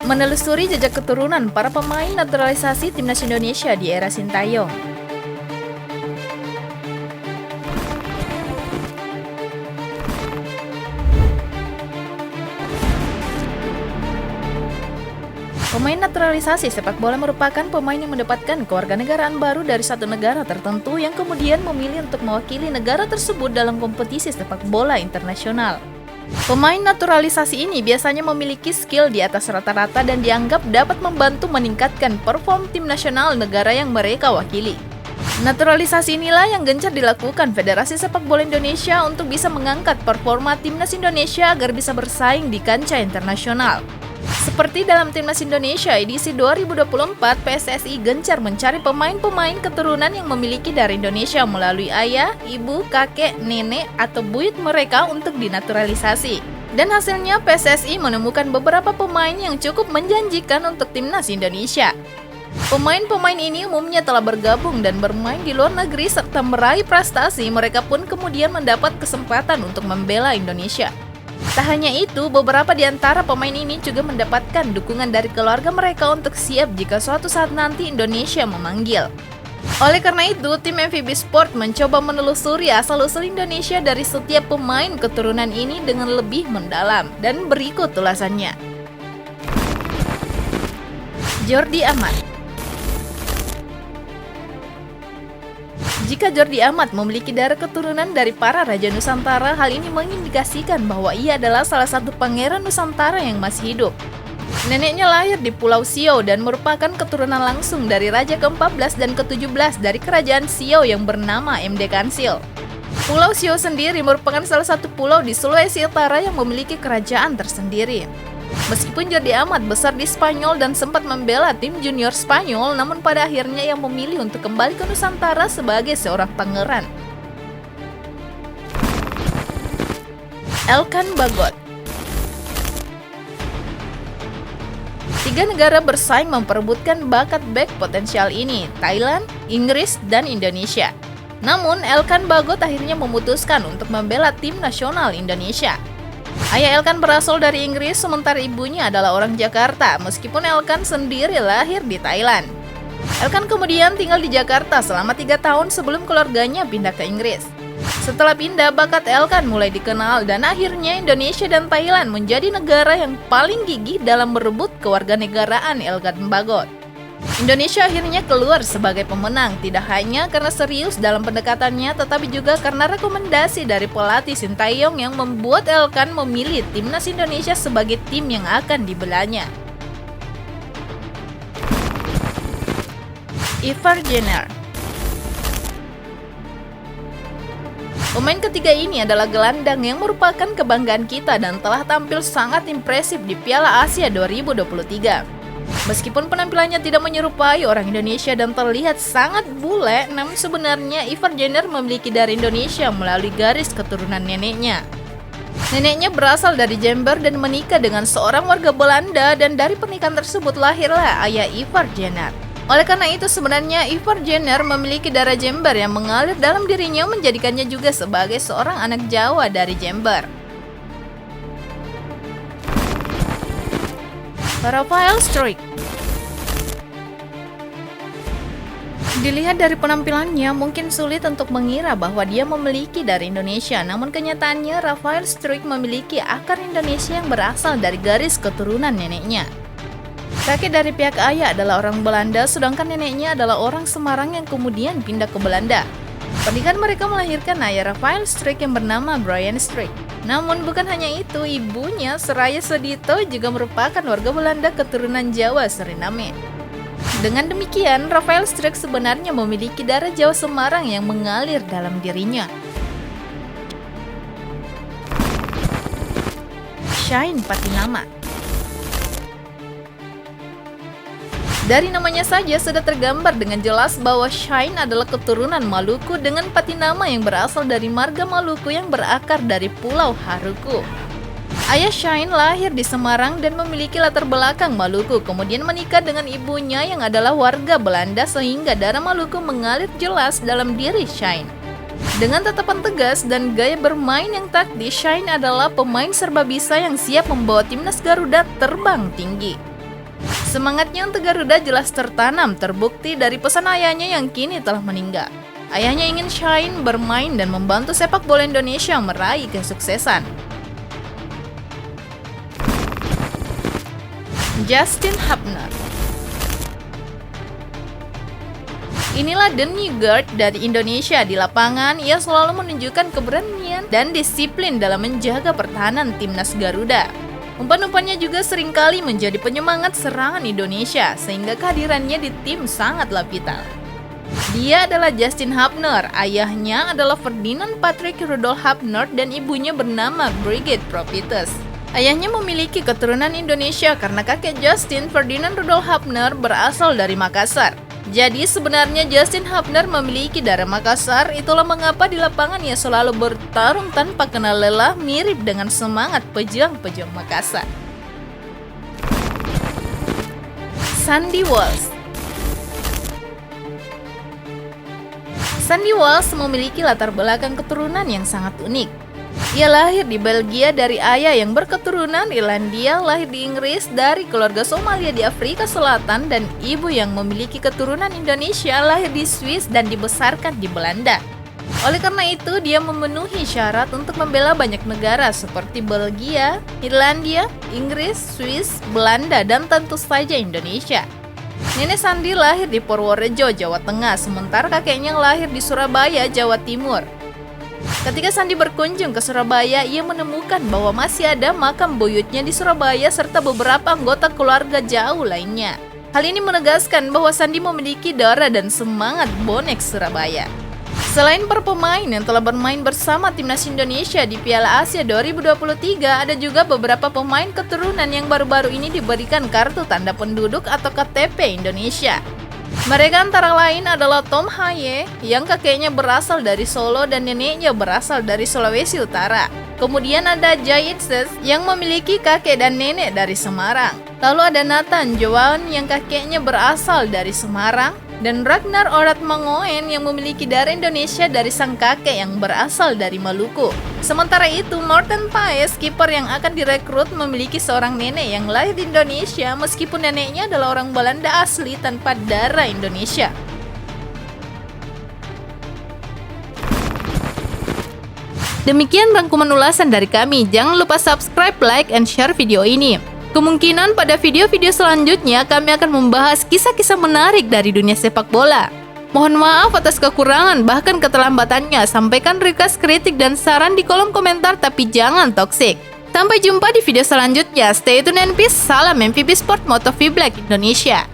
Menelusuri jejak keturunan para pemain naturalisasi timnas Indonesia di era Sintayong. Pemain naturalisasi sepak bola merupakan pemain yang mendapatkan kewarganegaraan baru dari satu negara tertentu yang kemudian memilih untuk mewakili negara tersebut dalam kompetisi sepak bola internasional. Pemain naturalisasi ini biasanya memiliki skill di atas rata-rata dan dianggap dapat membantu meningkatkan perform tim nasional negara yang mereka wakili. Naturalisasi inilah yang gencar dilakukan Federasi Sepak Bola Indonesia untuk bisa mengangkat performa timnas Indonesia agar bisa bersaing di kancah internasional. Seperti dalam Timnas Indonesia edisi 2024, PSSI gencar mencari pemain-pemain keturunan yang memiliki darah Indonesia melalui ayah, ibu, kakek, nenek, atau buyut mereka untuk dinaturalisasi. Dan hasilnya PSSI menemukan beberapa pemain yang cukup menjanjikan untuk Timnas Indonesia. Pemain-pemain ini umumnya telah bergabung dan bermain di luar negeri serta meraih prestasi, mereka pun kemudian mendapat kesempatan untuk membela Indonesia. Tak hanya itu, beberapa di antara pemain ini juga mendapatkan dukungan dari keluarga mereka untuk siap jika suatu saat nanti Indonesia memanggil. Oleh karena itu, tim MVB Sport mencoba menelusuri asal-usul Indonesia dari setiap pemain keturunan ini dengan lebih mendalam, dan berikut ulasannya. Jordi Amat. Jika Jordi Amat memiliki darah keturunan dari para Raja Nusantara, hal ini mengindikasikan bahwa ia adalah salah satu pangeran Nusantara yang masih hidup. Neneknya lahir di Pulau Siau dan merupakan keturunan langsung dari Raja ke-14 dan ke-17 dari Kerajaan Siau yang bernama MD Kansil. Pulau Siau sendiri merupakan salah satu pulau di Sulawesi Utara yang memiliki kerajaan tersendiri. Meskipun Jordi Amat besar di Spanyol dan sempat membela tim junior Spanyol, namun pada akhirnya ia memilih untuk kembali ke Nusantara sebagai seorang pangeran. Elkan Bagot. Tiga negara bersaing memperebutkan bakat bek potensial ini, Thailand, Inggris, dan Indonesia. Namun, Elkan Bagot akhirnya memutuskan untuk membela tim nasional Indonesia. Ayah Elkan berasal dari Inggris, sementara ibunya adalah orang Jakarta, meskipun Elkan sendiri lahir di Thailand. Elkan kemudian tinggal di Jakarta selama 3 tahun sebelum keluarganya pindah ke Inggris. Setelah pindah, bakat Elkan mulai dikenal dan akhirnya Indonesia dan Thailand menjadi negara yang paling gigih dalam merebut kewarganegaraan Elkan Bagot. Indonesia akhirnya keluar sebagai pemenang, tidak hanya karena serius dalam pendekatannya, tetapi juga karena rekomendasi dari pelatih Sintayong yang membuat Elkan memilih timnas Indonesia sebagai tim yang akan dibelanya. Ivar Jenner. Pemain ketiga ini adalah gelandang yang merupakan kebanggaan kita dan telah tampil sangat impresif di Piala Asia 2023. Meskipun penampilannya tidak menyerupai orang Indonesia dan terlihat sangat bule, namun sebenarnya Ivar Jenner memiliki darah Indonesia melalui garis keturunan neneknya. Neneknya berasal dari Jember dan menikah dengan seorang warga Belanda, dan dari pernikahan tersebut lahirlah ayah Ivar Jenner. Oleh karena itu sebenarnya Ivar Jenner memiliki darah Jember yang mengalir dalam dirinya, menjadikannya juga sebagai seorang anak Jawa dari Jember. Rafael Struijk. Dilihat dari penampilannya, mungkin sulit untuk mengira bahwa dia memiliki dari Indonesia. Namun kenyataannya, Rafael Struijk memiliki akar Indonesia yang berasal dari garis keturunan neneknya. Kakek dari pihak ayah adalah orang Belanda, sedangkan neneknya adalah orang Semarang yang kemudian pindah ke Belanda. Pernikahan mereka melahirkan ayah Rafael Struijk yang bernama Brian Struijk. Namun bukan hanya itu, ibunya Seraya Sudito juga merupakan warga Belanda keturunan Jawa Suriname. Dengan demikian, Rafael Struijk sebenarnya memiliki darah Jawa Semarang yang mengalir dalam dirinya. Shine Patinama. Dari namanya saja sudah tergambar dengan jelas bahwa Shine adalah keturunan Maluku dengan Patinama yang berasal dari marga Maluku yang berakar dari Pulau Haruku. Ayah Shine lahir di Semarang dan memiliki latar belakang Maluku, kemudian menikah dengan ibunya yang adalah warga Belanda sehingga darah Maluku mengalir jelas dalam diri Shine. Dengan tatapan tegas dan gaya bermain yang taktis, Shine adalah pemain serba bisa yang siap membawa timnas Garuda terbang tinggi. Semangatnya untuk Garuda jelas tertanam, terbukti dari pesan ayahnya yang kini telah meninggal. Ayahnya ingin Shaheen bermain dan membantu sepak bola Indonesia meraih kesuksesan. Justin Hubner. Inilah the new guard dari Indonesia. Di lapangan, ia selalu menunjukkan keberanian dan disiplin dalam menjaga pertahanan timnas Garuda. Umpan-umpannya juga seringkali menjadi penyemangat serangan Indonesia, sehingga kehadirannya di tim sangatlah vital. Dia adalah Justin Hubner, ayahnya adalah Ferdinand Patrick Rudolf Hubner dan ibunya bernama Brigitte Profitus. Ayahnya memiliki keturunan Indonesia karena kakek Justin, Ferdinand Rudolf Hubner, berasal dari Makassar. Jadi sebenarnya Justin Hubner memiliki darah Makassar, itulah mengapa di lapangan ia selalu bertarung tanpa kenal lelah, mirip dengan semangat pejuang-pejuang Makassar. Sandy Walsh. Sandy Walsh memiliki latar belakang keturunan yang sangat unik. Ia lahir di Belgia dari ayah yang berketurunan Irlandia, lahir di Inggris dari keluarga Somalia di Afrika Selatan, dan ibu yang memiliki keturunan Indonesia lahir di Swiss dan dibesarkan di Belanda. Oleh karena itu, dia memenuhi syarat untuk membela banyak negara seperti Belgia, Irlandia, Inggris, Swiss, Belanda, dan tentu saja Indonesia. Nenek Sandy lahir di Purworejo, Jawa Tengah, sementara kakeknya lahir di Surabaya, Jawa Timur. Ketika Sandy berkunjung ke Surabaya, ia menemukan bahwa masih ada makam buyutnya di Surabaya serta beberapa anggota keluarga jauh lainnya. Hal ini menegaskan bahwa Sandy memiliki darah dan semangat bonek Surabaya. Selain para pemain yang telah bermain bersama timnas Indonesia di Piala Asia 2023, ada juga beberapa pemain keturunan yang baru-baru ini diberikan kartu tanda penduduk atau KTP Indonesia. Mereka antara lain adalah Tom Haye yang kakeknya berasal dari Solo dan neneknya berasal dari Sulawesi Utara. Kemudian ada Jay Itzes yang memiliki kakek dan nenek dari Semarang. Lalu ada Nathan Joan yang kakeknya berasal dari Semarang. Dan Ragnar Oratmangoen yang memiliki darah Indonesia dari sang kakek yang berasal dari Maluku. Sementara itu, Morten Paes, kiper yang akan direkrut, memiliki seorang nenek yang lahir di Indonesia meskipun neneknya adalah orang Belanda asli tanpa darah Indonesia. Demikian rangkuman ulasan dari kami. Jangan lupa subscribe, like, and share video ini. Kemungkinan pada video-video selanjutnya kami akan membahas kisah-kisah menarik dari dunia sepak bola. Mohon maaf atas kekurangan bahkan keterlambatannya. Sampaikan request, kritik, dan saran di kolom komentar, tapi jangan toksik. Sampai jumpa di video selanjutnya. Stay tune and peace. Salam MVP Sport Moto V Black Indonesia.